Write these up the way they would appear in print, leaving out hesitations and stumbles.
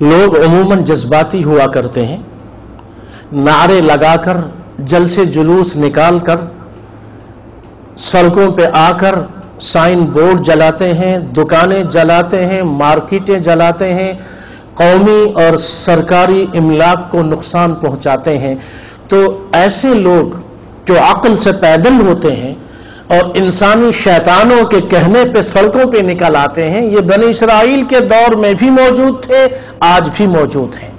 لوگ عموماً جذباتی ہوا کرتے ہیں، نعرے لگا کر، جلسے جلوس نکال کر، سڑکوں پہ آ کر سائن بورڈ جلاتے ہیں، دکانیں جلاتے ہیں، مارکیٹیں جلاتے ہیں، قومی اور سرکاری املاک کو نقصان پہنچاتے ہیں۔ تو ایسے لوگ جو عقل سے پیدل ہوتے ہیں اور انسانی شیطانوں کے کہنے پہ سڑکوں پہ نکل آتے ہیں، یہ بنی اسرائیل کے دور میں بھی موجود تھے، آج بھی موجود ہیں۔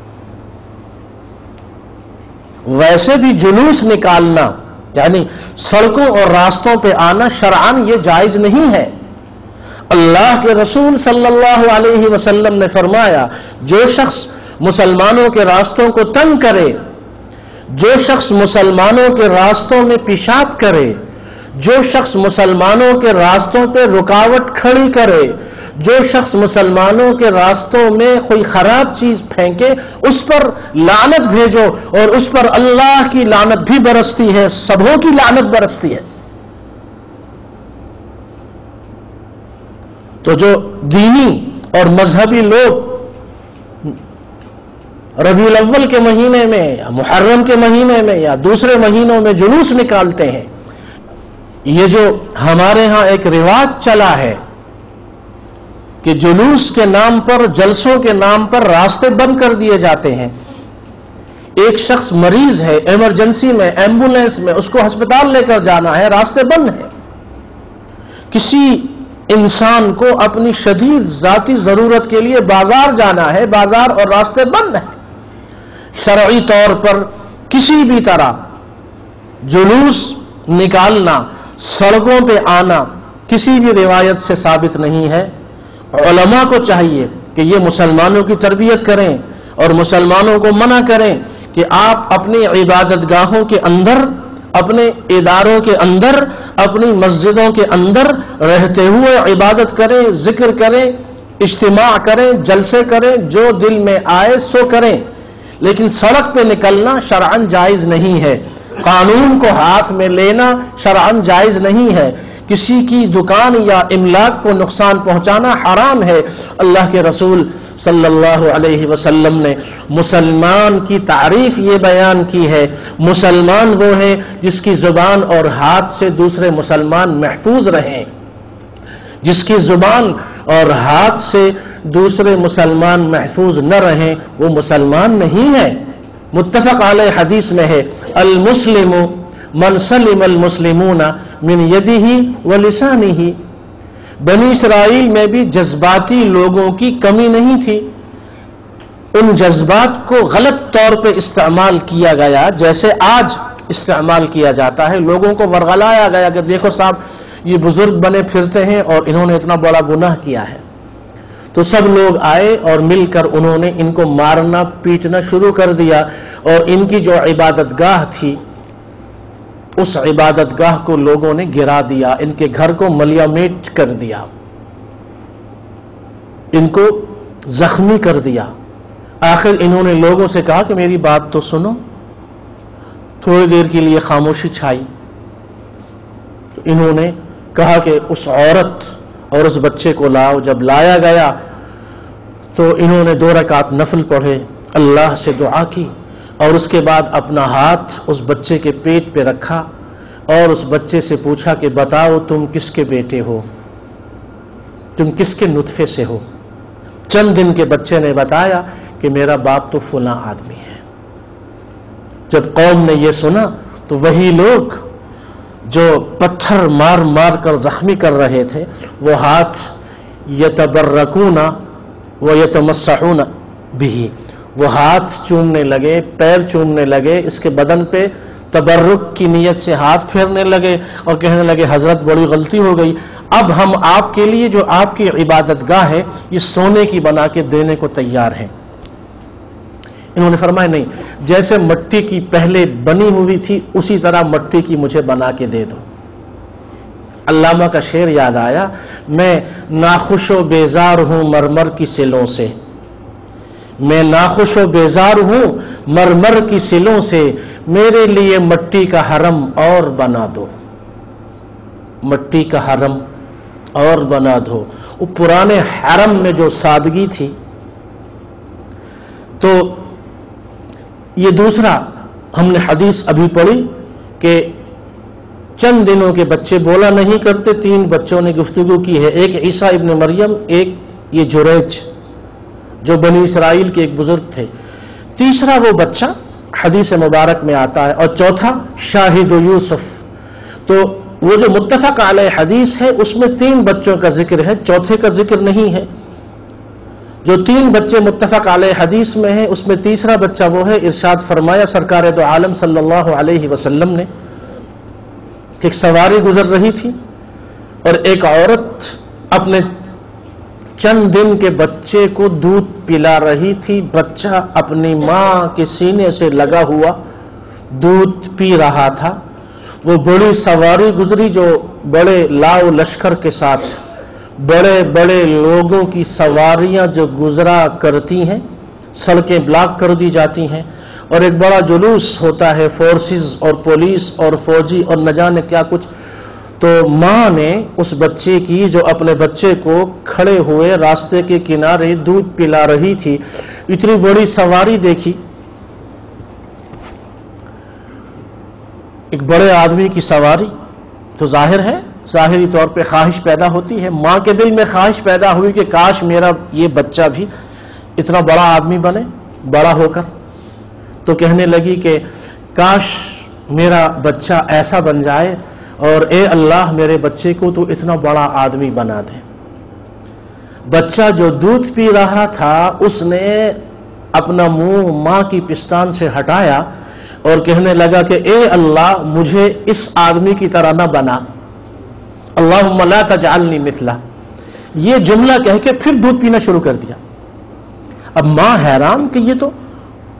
ویسے بھی جلوس نکالنا یعنی سڑکوں اور راستوں پہ آنا شرعاً یہ جائز نہیں ہے۔ اللہ کے رسول صلی اللہ علیہ وسلم نے فرمایا، جو شخص مسلمانوں کے راستوں کو تنگ کرے، جو شخص مسلمانوں کے راستوں میں پیشاب کرے، جو شخص مسلمانوں کے راستوں پہ رکاوٹ کھڑی کرے، جو شخص مسلمانوں کے راستوں میں کوئی خراب چیز پھینکے، اس پر لعنت بھیجو، اور اس پر اللہ کی لعنت بھی برستی ہے، سبوں کی لعنت برستی ہے۔ تو جو دینی اور مذہبی لوگ ربیع الاول کے مہینے میں یا محرم کے مہینے میں یا دوسرے مہینوں میں جلوس نکالتے ہیں، یہ جو ہمارے ہاں ایک رواج چلا ہے کہ جلوس کے نام پر، جلسوں کے نام پر راستے بند کر دیے جاتے ہیں۔ ایک شخص مریض ہے، ایمرجنسی میں، ایمبولینس میں، اس کو ہسپتال لے کر جانا ہے، راستے بند ہیں۔ کسی انسان کو اپنی شدید ذاتی ضرورت کے لیے بازار جانا ہے، بازار اور راستے بند ہیں۔ شرعی طور پر کسی بھی طرح جلوس نکالنا، سڑکوں پہ آنا کسی بھی روایت سے ثابت نہیں ہے۔ علماء کو چاہیے کہ یہ مسلمانوں کی تربیت کریں اور مسلمانوں کو منع کریں کہ آپ اپنی عبادت گاہوں کے اندر، اپنے اداروں کے اندر، اپنی مسجدوں کے اندر رہتے ہوئے عبادت کریں، ذکر کریں، اجتماع کریں، جلسے کریں، جو دل میں آئے سو کریں، لیکن سڑک پہ نکلنا شرعاً جائز نہیں ہے۔ قانون کو ہاتھ میں لینا شرعاً جائز نہیں ہے۔ کسی کی دکان یا املاک کو نقصان پہنچانا حرام ہے۔ اللہ کے رسول صلی اللہ علیہ وسلم نے مسلمان کی تعریف یہ بیان کی ہے، مسلمان وہ ہے جس کی زبان اور ہاتھ سے دوسرے مسلمان محفوظ رہیں۔ جس کی زبان اور ہاتھ سے دوسرے مسلمان محفوظ نہ رہیں وہ مسلمان نہیں ہے۔ متفق علیہ حدیث میں ہے، المسلم من سلم المسلمون من یدہ ولسانہ۔ بنی اسرائیل میں بھی جذباتی لوگوں کی کمی نہیں تھی۔ ان جذبات کو غلط طور پہ استعمال کیا گیا، جیسے آج استعمال کیا جاتا ہے۔ لوگوں کو ورغلایا گیا کہ دیکھو صاحب یہ بزرگ بنے پھرتے ہیں اور انہوں نے اتنا بڑا گناہ کیا ہے۔ تو سب لوگ آئے اور مل کر انہوں نے ان کو مارنا پیٹنا شروع کر دیا، اور ان کی جو عبادت گاہ تھی اس عبادت گاہ کو لوگوں نے گرا دیا، ان کے گھر کو ملیامیٹ کر دیا، ان کو زخمی کر دیا۔ آخر انہوں نے لوگوں سے کہا کہ میری بات تو سنو۔ تھوڑی دیر کے لیے خاموشی چھائی۔ تو انہوں نے کہا کہ اس عورت اور اس بچے کو لاؤ۔ جب لایا گیا تو انہوں نے 2 رکعت نفل پڑھے، اللہ سے دعا کی، اور اس کے بعد اپنا ہاتھ اس بچے کے پیٹ پہ رکھا اور اس بچے سے پوچھا کہ بتاؤ تم کس کے بیٹے ہو، تم کس کے نطفے سے ہو؟ چند دن کے بچے نے بتایا کہ میرا باپ تو فلاں آدمی ہے۔ جب قوم نے یہ سنا تو وہی لوگ جو پتھر مار مار کر زخمی کر رہے تھے وہ ہاتھ یتبرکون ویتمسحون بھی، وہ ہاتھ چومنے لگے، پیر چومنے لگے، اس کے بدن پہ تبرک کی نیت سے ہاتھ پھیرنے لگے اور کہنے لگے حضرت بڑی غلطی ہو گئی، اب ہم آپ کے لیے جو آپ کی عبادت گاہ ہے یہ سونے کی بنا کے دینے کو تیار ہیں۔ انہوں نے فرمایا نہیں، جیسے مٹی کی پہلے بنی ہوئی تھی اسی طرح مٹی کی مجھے بنا کے دے دو۔ علامہ کا شعر یاد آیا، میں ناخوش و بیزار ہوں مرمر کی سلوں سے، میں ناخوش و بیزار ہوں مرمر کی سلوں سے، میرے لیے مٹی کا حرم اور بنا دو، مٹی کا حرم اور بنا دو۔ وہ پرانے حرم میں جو سادگی تھی، تو یہ دوسرا ہم نے حدیث ابھی پڑھی کہ چند دنوں کے بچے بولا نہیں کرتے، 3 بچوں نے گفتگو کی ہے، ایک عیسیٰ ابن مریم، ایک یہ جریج جو بنی اسرائیل کے ایک بزرگ تھے، تیسرا وہ بچہ حدیث مبارک میں آتا ہے، اور چوتھا شاہد یوسف۔ تو وہ جو متفق علیہ حدیث ہے اس میں 3 بچوں کا ذکر ہے، چوتھے کا ذکر نہیں ہے۔ جو 3 بچے متفق علیہ حدیث میں ہیں اس میں تیسرا بچہ وہ ہے، ارشاد فرمایا سرکار دو عالم صلی اللہ علیہ وسلم نے کہ ایک سواری گزر رہی تھی اور ایک عورت اپنے چند دن کے بچے کو دودھ پلا رہی تھی، بچہ اپنی ماں کے سینے سے لگا ہوا دودھ پی رہا تھا۔ وہ بڑی سواری گزری جو بڑے لاؤ لشکر کے ساتھ بڑے بڑے لوگوں کی سواریاں جو گزرا کرتی ہیں، سڑکیں بلاک کر دی جاتی ہیں اور ایک بڑا جلوس ہوتا ہے، فورسز اور پولیس اور فوجی اور نہ جانے کیا کچھ۔ تو ماں نے اس بچے کی جو اپنے بچے کو کھڑے ہوئے راستے کے کنارے دودھ پلا رہی تھی، اتنی بڑی سواری دیکھی، ایک بڑے آدمی کی سواری، تو ظاہر ہے ظاہری طور پہ خواہش پیدا ہوتی ہے، ماں کے دل میں خواہش پیدا ہوئی کہ کاش میرا یہ بچہ بھی اتنا بڑا آدمی بنے بڑا ہو کر۔ تو کہنے لگی کہ کاش میرا بچہ ایسا بن جائے اور اے اللہ میرے بچے کو تو اتنا بڑا آدمی بنا دے۔ بچہ جو دودھ پی رہا تھا اس نے اپنا منہ ماں کی پستان سے ہٹایا اور کہنے لگا کہ اے اللہ مجھے اس آدمی کی طرح نہ بنا، اللہم لا تجعلنی مثلہ۔ یہ جملہ کہہ کے پھر دودھ پینا شروع کر دیا۔ اب ماں حیران کہ یہ تو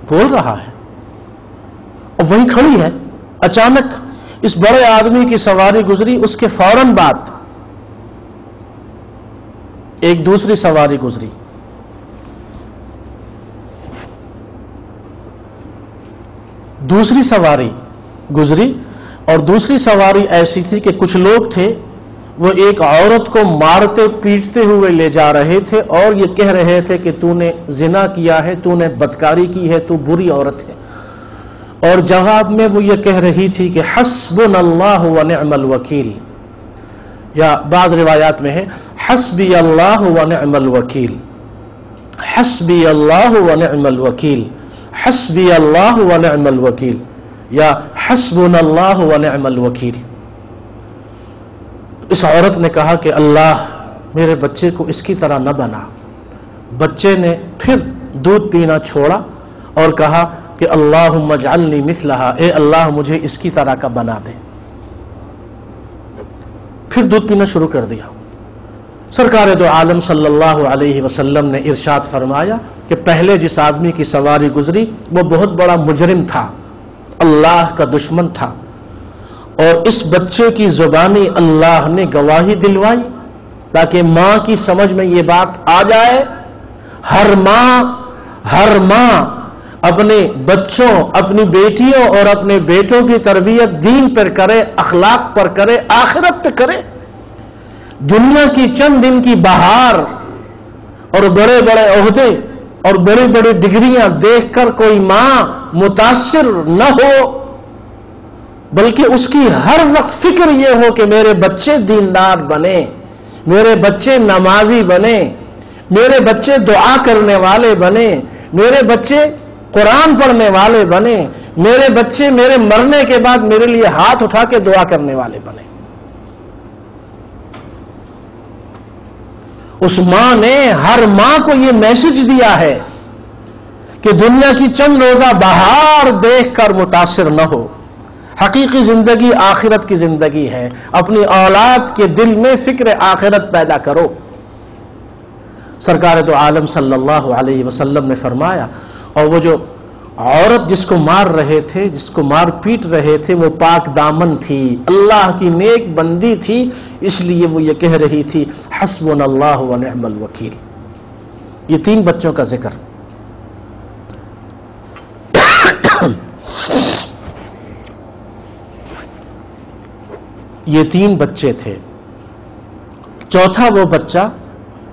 بول رہا ہے اور وہیں کھڑی ہے، اچانک اس بڑے آدمی کی سواری گزری، اس کے فوراً بعد ایک دوسری سواری گزری، دوسری سواری گزری اور دوسری سواری ایسی تھی کہ کچھ لوگ تھے وہ ایک عورت کو مارتے پیٹتے ہوئے لے جا رہے تھے اور یہ کہہ رہے تھے کہ تو نے زنا کیا ہے، تو نے بدکاری کی ہے، تو بری عورت ہے، اور جواب میں وہ یہ کہہ رہی تھی کہ حسبنا اللہ ونعم الوکیل، یا بعض روایات میں ہے حسبی اللہ ونعم الوکیل، حسبی اللہ ونعم الوکیل، حسبی اللہ ونعم الوکیل، یا حسبنا اللہ ونعم الوکیل۔ اس عورت نے کہا کہ اللہ میرے بچے کو اس کی طرح نہ بنا۔ بچے نے پھر دودھ پینا چھوڑا اور کہا کہ اللہم اجعلنی مثلہا، اے اللہ مجھے اس کی طرح کا بنا دے۔ پھر دودھ پینا شروع کر دیا۔ سرکار دو عالم صلی اللہ علیہ وسلم نے ارشاد فرمایا کہ پہلے جس آدمی کی سواری گزری وہ بہت بڑا مجرم تھا، اللہ کا دشمن تھا، اور اس بچے کی زبانی اللہ نے گواہی دلوائی تاکہ ماں کی سمجھ میں یہ بات آ جائے۔ ہر ماں اپنے بچوں، اپنی بیٹیوں اور اپنے بیٹوں کی تربیت دین پر کرے، اخلاق پر کرے، آخرت پہ کرے۔ دنیا کی چند دن کی بہار اور بڑے بڑے عہدے اور بڑی بڑی ڈگریاں دیکھ کر کوئی ماں متاثر نہ ہو، بلکہ اس کی ہر وقت فکر یہ ہو کہ میرے بچے دیندار بنے، میرے بچے نمازی بنے، میرے بچے دعا کرنے والے بنے، میرے بچے قرآن پڑھنے والے بنے، میرے بچے میرے مرنے کے بعد میرے لیے ہاتھ اٹھا کے دعا کرنے والے بنے۔ اس ماں نے ہر ماں کو یہ میسج دیا ہے کہ دنیا کی چند روزہ بہار دیکھ کر متاثر نہ ہو، حقیقی زندگی آخرت کی زندگی ہے، اپنی اولاد کے دل میں فکر آخرت پیدا کرو۔ سرکار دو عالم صلی اللہ علیہ وسلم نے فرمایا، اور وہ جو عورت جس کو مار رہے تھے، جس کو مار پیٹ رہے تھے، وہ پاک دامن تھی، اللہ کی نیک بندی تھی، اس لیے وہ یہ کہہ رہی تھی حسبنا اللہ ونعم الوکیل۔ یہ 3 بچوں کا ذکر۔ یہ 3 بچے تھے۔ چوتھا وہ بچہ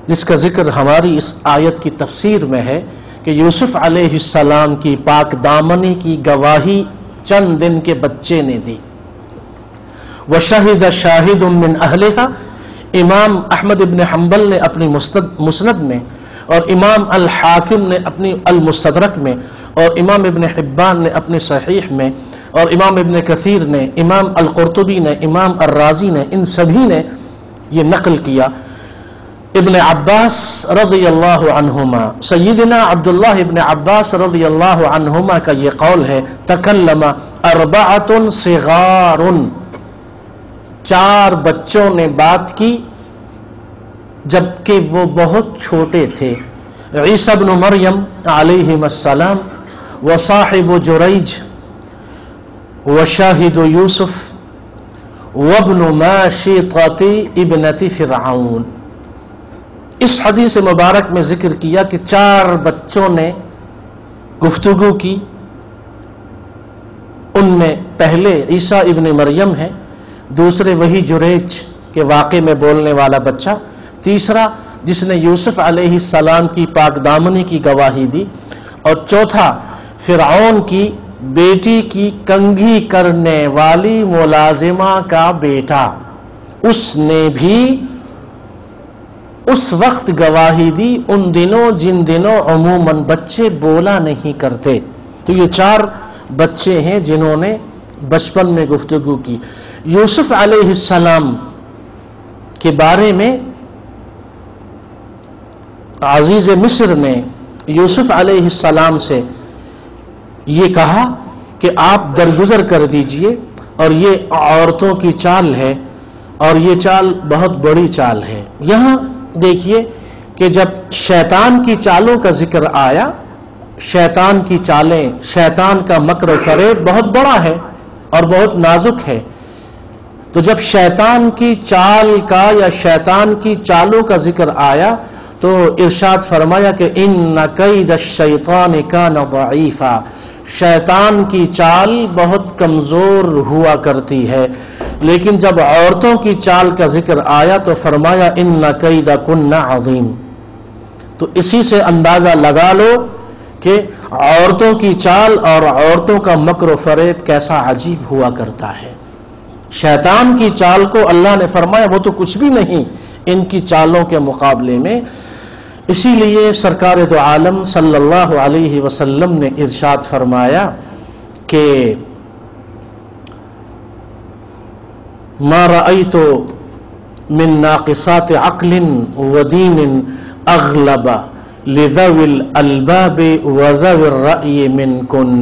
جس کا ذکر ہماری اس آیت کی تفسیر میں ہے کہ یوسف علیہ السلام کی پاک دامنی کی گواہی چند دن کے بچے نے دی. وَشَهِدَ شَاهِدٌ مِّنْ أَهْلِهَا، امام احمد ابن حنبل نے اپنی مسند میں، اور امام الحاکم نے اپنی المستدرک میں، اور امام ابن حبان نے اپنی صحیح میں، اور امام ابن کثیر نے، امام القرطبی نے، امام الرازی نے، ان سبھی نے یہ نقل کیا. ابن عباس رضی اللہ عنہما، سیدنا عبداللہ ابن عباس رضی اللہ عنہما کا یہ قول ہے، تکلم اربعۃ صغار، 4 بچوں نے بات کی جبکہ وہ بہت چھوٹے تھے. عیسیٰ ابن مریم علیہ السلام، وصاحب جریج، وشاہد یوسف، وابن ماشطۃ ابنۃ فرعون. اس حدیث مبارک میں ذکر کیا کہ 4 بچوں نے گفتگو کی. ان میں پہلے عیسیٰ ابن مریم ہے، دوسرے وہی جریج کے واقعے میں بولنے والا بچہ، تیسرا جس نے یوسف علیہ السلام کی پاک دامنی کی گواہی دی، اور چوتھا فرعون کی بیٹی کی کنگھی کرنے والی ملازمہ کا بیٹا. اس نے بھی اس وقت گواہی دی، ان دنوں جن دنوں عموماً بچے بولا نہیں کرتے. تو یہ 4 بچے ہیں جنہوں نے بچپن میں گفتگو کی. یوسف علیہ السلام کے بارے میں عزیز مصر نے یوسف علیہ السلام سے یہ کہا کہ آپ درگزر کر دیجئے، اور یہ عورتوں کی چال ہے، اور یہ چال بہت بڑی چال ہے. یہاں دیکھیے کہ جب شیطان کی چالوں کا ذکر آیا، شیطان کی چالیں، شیطان کا مکر و فریب بہت بڑا ہے اور بہت نازک ہے. تو جب شیطان کی چال کا یا شیطان کی چالوں کا ذکر آیا تو ارشاد فرمایا کہ ان کید الشیطان کان ضعیفا، شیطان کی چال بہت کمزور ہوا کرتی ہے. لیکن جب عورتوں کی چال کا ذکر آیا تو فرمایا ان کیدکن عظیم. تو اسی سے اندازہ لگا لو کہ عورتوں کی چال اور عورتوں کا مکر و فریب کیسا عجیب ہوا کرتا ہے. شیطان کی چال کو اللہ نے فرمایا وہ تو کچھ بھی نہیں ان کی چالوں کے مقابلے میں. اسی لیے سرکار دو عالم صلی اللہ علیہ وسلم نے ارشاد فرمایا کہ ما رأيت من ناقصات عقل ودين اغلب لذوي الالباب وذوي الرأي منكن.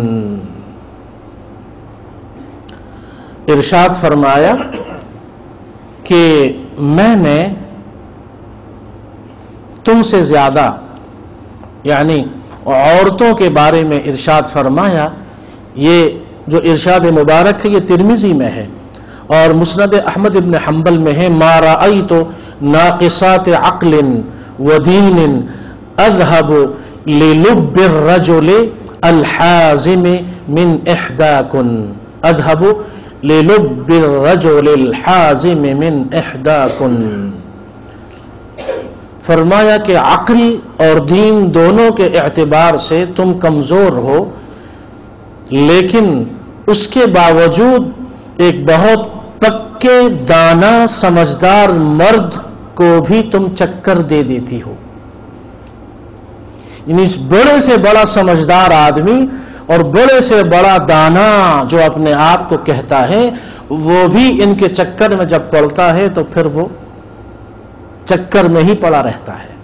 ارشاد فرمایا کہ میں نے تم سے زیادہ، یعنی عورتوں کے بارے میں ارشاد فرمایا. یہ جو ارشاد مبارک ہے یہ ترمذی میں ہے اور مسند احمد ابن حنبل میں ہے. ما رأیت ناقصات عقل ودین اذهب للب الرجل الحازم من احداکن. اذهب للب الرجل الحازم من احداکن. فرمایا کہ عقل اور دین دونوں کے اعتبار سے تم کمزور ہو، لیکن اس کے باوجود ایک بہت پکے دانا سمجھدار مرد کو بھی تم چکر دے دیتی ہو. یعنی بڑے سے بڑا سمجھدار آدمی اور بڑے سے بڑا دانا جو اپنے آپ کو کہتا ہے، وہ بھی ان کے چکر میں جب پڑتا ہے تو پھر وہ چکر میں ہی پڑا رہتا ہے.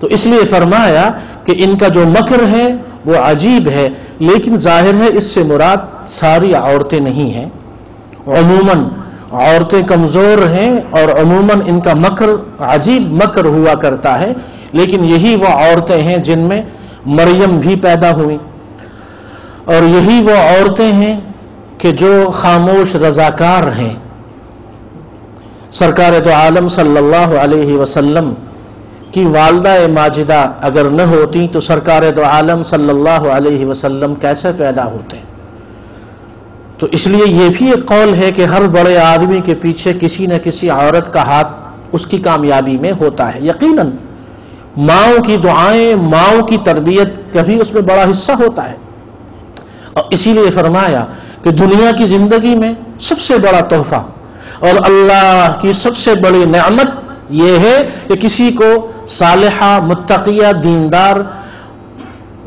تو اس لیے فرمایا کہ ان کا جو مکر ہے وہ عجیب ہے، لیکن ظاہر ہے اس سے مراد ساری عورتیں نہیں ہیں. عموماً عورتیں کمزور ہیں اور عموماً ان کا مکر عجیب مکر ہوا کرتا ہے، لیکن یہی وہ عورتیں ہیں جن میں مریم بھی پیدا ہوئی، اور یہی وہ عورتیں ہیں کہ جو خاموش رضاکار ہیں. سرکار دو عالم صلی اللہ علیہ وسلم کی والدہ ماجدہ اگر نہ ہوتی تو سرکار دو عالم صلی اللہ علیہ وسلم کیسے پیدا ہوتے؟ تو اس لیے یہ بھی ایک قول ہے کہ ہر بڑے آدمی کے پیچھے کسی نہ کسی عورت کا ہاتھ اس کی کامیابی میں ہوتا ہے. یقیناً ماؤں کی دعائیں، ماؤں کی تربیت کا بھی اس میں بڑا حصہ ہوتا ہے. اور اسی لیے فرمایا کہ دنیا کی زندگی میں سب سے بڑا تحفہ اور اللہ کی سب سے بڑی نعمت یہ ہے کہ کسی کو صالحہ، متقیہ، دیندار،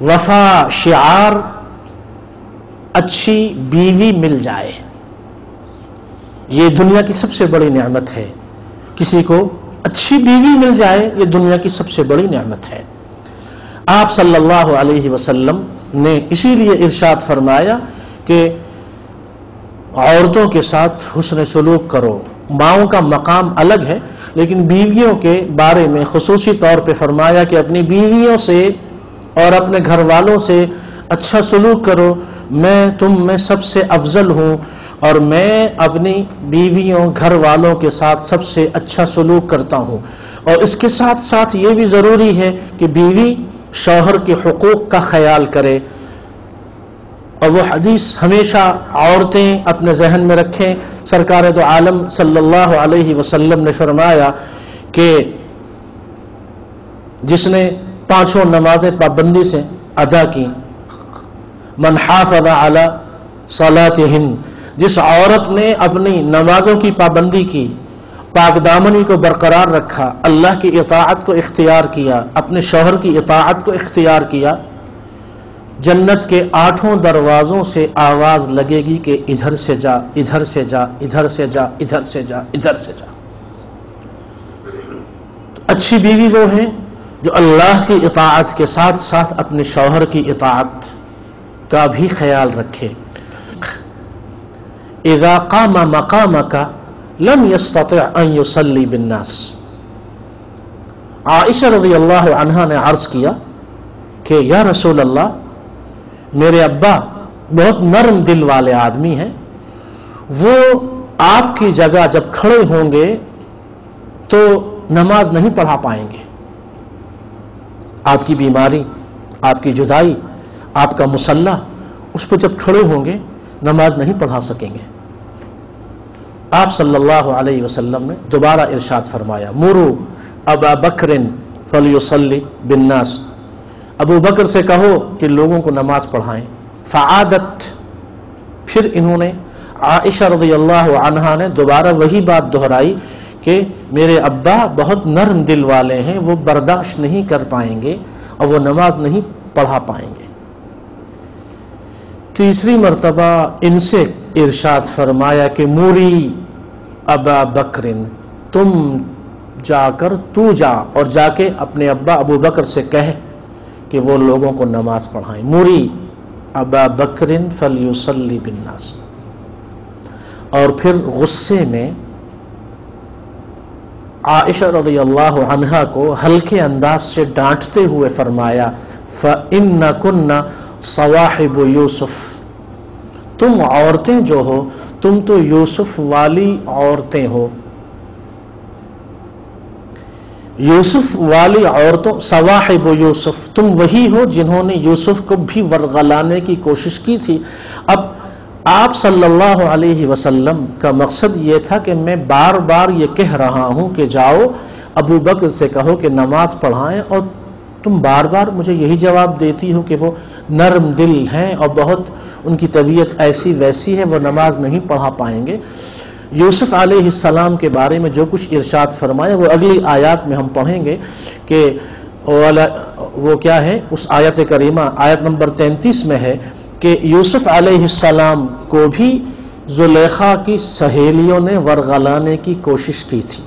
وفا شعار، اچھی بیوی مل جائے. یہ دنیا کی سب سے بڑی نعمت ہے. کسی کو اچھی بیوی مل جائے یہ دنیا کی سب سے بڑی نعمت ہے. آپ صلی اللہ علیہ وسلم نے اسی لیے ارشاد فرمایا کہ عورتوں کے ساتھ حسن سلوک کرو. ماؤں کا مقام الگ ہے لیکن بیویوں کے بارے میں خصوصی طور پہ فرمایا کہ اپنی بیویوں سے اور اپنے گھر والوں سے اچھا سلوک کرو. میں تم میں سب سے افضل ہوں اور میں اپنی بیویوں، گھر والوں کے ساتھ سب سے اچھا سلوک کرتا ہوں. اور اس کے ساتھ ساتھ یہ بھی ضروری ہے کہ بیوی شوہر کے حقوق کا خیال کرے. اور وہ حدیث ہمیشہ عورتیں اپنے ذہن میں رکھیں. سرکار دو عالم صلی اللہ علیہ وسلم نے فرمایا کہ جس نے 5 نمازیں پابندی سے ادا کی، من حافظ علی صلاتہن، جس عورت نے اپنی نمازوں کی پابندی کی، پاک دامنی کو برقرار رکھا، اللہ کی اطاعت کو اختیار کیا، اپنے شوہر کی اطاعت کو اختیار کیا، جنت کے 8 دروازوں سے آواز لگے گی کہ ادھر سے جا، ادھر سے جا، ادھر سے جا، ادھر سے جا، ادھر سے جا. تو اچھی بیوی وہ ہیں جو اللہ کی اطاعت کے ساتھ ساتھ اپنے شوہر کی اطاعت کا بھی خیال رکھے. اذا قام مقامک لم يستطع ان يصلي بالناس. عائشہ رضی اللہ عنہا نے عرض کیا کہ یا رسول اللہ، میرے ابا بہت نرم دل والے آدمی ہیں، وہ آپ کی جگہ جب کھڑے ہوں گے تو نماز نہیں پڑھا پائیں گے. آپ کی بیماری، آپ کی جدائی، آپ کا مصلح، اس پہ جب کھڑے ہوں گے نماز نہیں پڑھا سکیں گے. آپ صلی اللہ علیہ وسلم نے دوبارہ ارشاد فرمایا، مروا ابا بکر فلیصلی بالناس، ابو بکر سے کہو کہ لوگوں کو نماز پڑھائیں. فعادت، پھر انہوں نے، عائشہ رضی اللہ عنہا نے دوبارہ وہی بات دہرائی کہ میرے ابا بہت نرم دل والے ہیں، وہ برداشت نہیں کر پائیں گے اور وہ نماز نہیں پڑھا پائیں گے. تیسری مرتبہ ان سے ارشاد فرمایا کہ موری ابا بکر، تم جا کر، تو جا اور جا کے اپنے ابا ابو بکر سے کہہ کہ وہ لوگوں کو نماز پڑھائیں. موری ابا بکر فلیصلی بالناس. اور پھر غصے میں عائشہ رضی اللہ عنہا کو ہلکے انداز سے ڈانٹتے ہوئے فرمایا، فَإِنَّكُنَّ صَوَاحِبُ یوسف، تم عورتیں جو ہو تم تو یوسف والی عورتیں ہو. یوسف والی عورتوں، صواحب یوسف، تم وہی ہو جنہوں نے یوسف کو بھی ورغلانے کی کوشش کی تھی. اب آپ صلی اللہ علیہ وسلم کا مقصد یہ تھا کہ میں بار بار یہ کہہ رہا ہوں کہ جاؤ ابو بکر سے کہو کہ نماز پڑھائیں، اور تم بار بار مجھے یہی جواب دیتی ہو کہ وہ نرم دل ہیں اور بہت ان کی طبیعت ایسی ویسی ہے، وہ نماز نہیں پڑھا پائیں گے. یوسف علیہ السلام کے بارے میں جو کچھ ارشاد فرمایا وہ اگلی آیات میں ہم پڑھیں گے کہ وہ کیا ہے. اس آیت کریمہ آیت نمبر 33 میں ہے کہ یوسف علیہ السلام کو بھی زلیخا کی سہیلیوں نے ورغلانے کی کوشش کی تھی.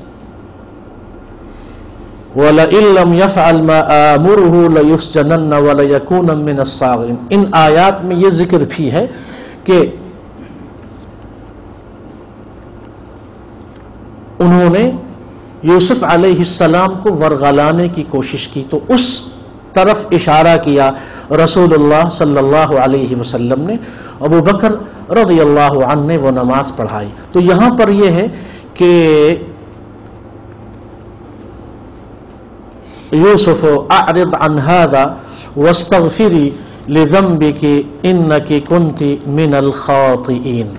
وَلَئِن لَّمْ يَفْعَلْ مَا آمُرُهُ لَيُسْجَنَنَّ وَلَيَكُونًا مِّنَ الصَّاغِرِينَ. ان آیات میں یہ ذکر بھی ہے کہ انہوں نے یوسف علیہ السلام کو ورغلانے کی کوشش کی، تو اس طرف اشارہ کیا رسول اللہ صلی اللہ علیہ وسلم نے. ابو بکر رضی اللہ عنہ نے وہ نماز پڑھائی. تو یہاں پر یہ ہے کہ یوسف اعرض عن هذا واستغفری لذنبک انک کنت من الخاطئین.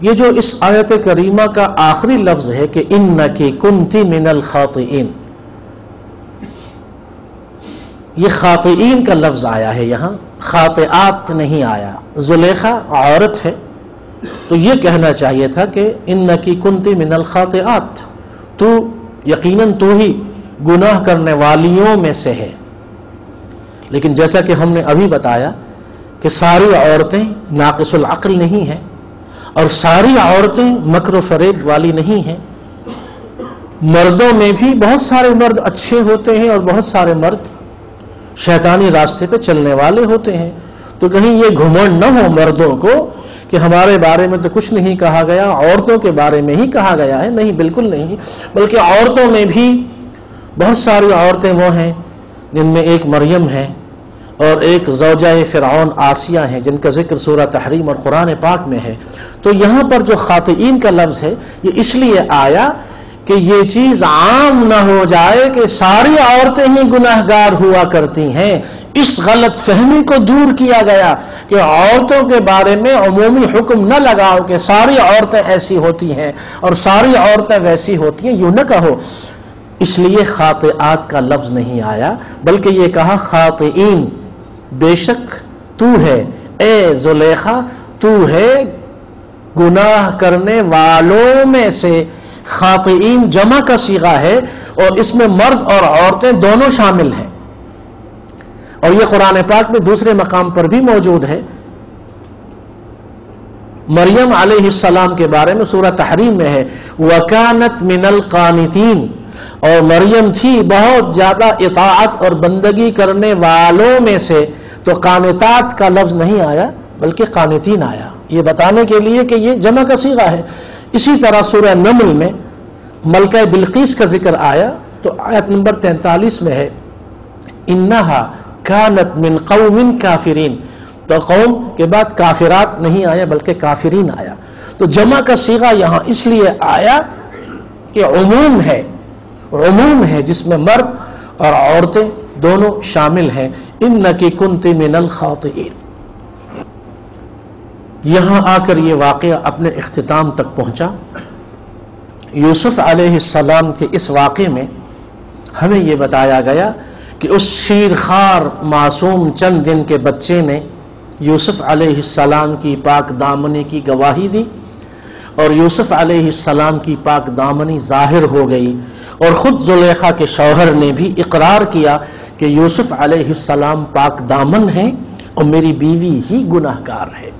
یہ جو اس آیت کریمہ کا آخری لفظ ہے کہ انکی کنتی من الخاطئین، یہ خاطئین کا لفظ آیا ہے یہاں، خاطئات نہیں آیا۔ زلیخا عورت ہے تو یہ کہنا چاہیے تھا کہ انکی کنتی من الخاطئات، تو یقیناً تو ہی گناہ کرنے والیوں میں سے ہے۔ لیکن جیسا کہ ہم نے ابھی بتایا کہ ساری عورتیں ناقص العقل نہیں ہیں، اور ساری عورتیں مکر و فریب والی نہیں ہیں۔ مردوں میں بھی بہت سارے مرد اچھے ہوتے ہیں اور بہت سارے مرد شیطانی راستے پہ چلنے والے ہوتے ہیں۔ تو کہیں یہ گھمنڈ نہ ہو مردوں کو کہ ہمارے بارے میں تو کچھ نہیں کہا گیا، عورتوں کے بارے میں ہی کہا گیا ہے، نہیں، بالکل نہیں، بلکہ عورتوں میں بھی بہت ساری عورتیں وہ ہیں جن میں ایک مریم ہے اور ایک زوجہ فرعون آسیہ ہیں، جن کا ذکر سورہ تحریم اور قرآن پاک میں ہے۔ تو یہاں پر جو خاطئین کا لفظ ہے یہ اس لیے آیا کہ یہ چیز عام نہ ہو جائے کہ ساری عورتیں ہی گناہ گار ہوا کرتی ہیں۔ اس غلط فہمی کو دور کیا گیا کہ عورتوں کے بارے میں عمومی حکم نہ لگاؤ کہ ساری عورتیں ایسی ہوتی ہیں اور ساری عورتیں ویسی ہوتی ہیں، یوں نہ کہو۔ اس لیے خاطئات کا لفظ نہیں آیا، بلکہ یہ کہا خاطئین، بے شک تو ہے اے زلیخا، تو ہے گناہ کرنے والوں میں سے۔ خاطئین جمع کا صیغہ ہے اور اس میں مرد اور عورتیں دونوں شامل ہیں، اور یہ قرآن پاک میں دوسرے مقام پر بھی موجود ہے۔ مریم علیہ السلام کے بارے میں سورہ تحریم میں ہے وَكَانَتْ مِنَ الْقَانِتِينَ، اور مریم تھی بہت زیادہ اطاعت اور بندگی کرنے والوں میں سے۔ تو قانتات کا لفظ نہیں آیا بلکہ قانتین آیا، یہ بتانے کے لیے کہ یہ جمع کا صیغہ ہے۔ اسی طرح سورہ نمل میں ملکہ بلقیس کا ذکر آیا تو آیت نمبر 43 میں ہے انہا کانت من قوم کافرین، تو قوم کے بعد کافرات نہیں آیا بلکہ کافرین آیا۔ تو جمع کا صیغہ یہاں اس لیے آیا کہ عموم ہے جس میں مرد اور عورتیں دونوں شامل ہیں۔ انکی کنت من الخاطئین۔ یہاں آ کر یہ واقعہ اپنے اختتام تک پہنچا۔ یوسف علیہ السلام کے اس واقعے میں ہمیں یہ بتایا گیا کہ اس شیرخوار معصوم چند دن کے بچے نے یوسف علیہ السلام کی پاک دامنی کی گواہی دی، اور یوسف علیہ السلام کی پاک دامنی ظاہر ہو گئی، اور خود زلیخا کے شوہر نے بھی اقرار کیا کہ یوسف علیہ السلام پاک دامن ہیں اور میری بیوی ہی گناہ گار ہے۔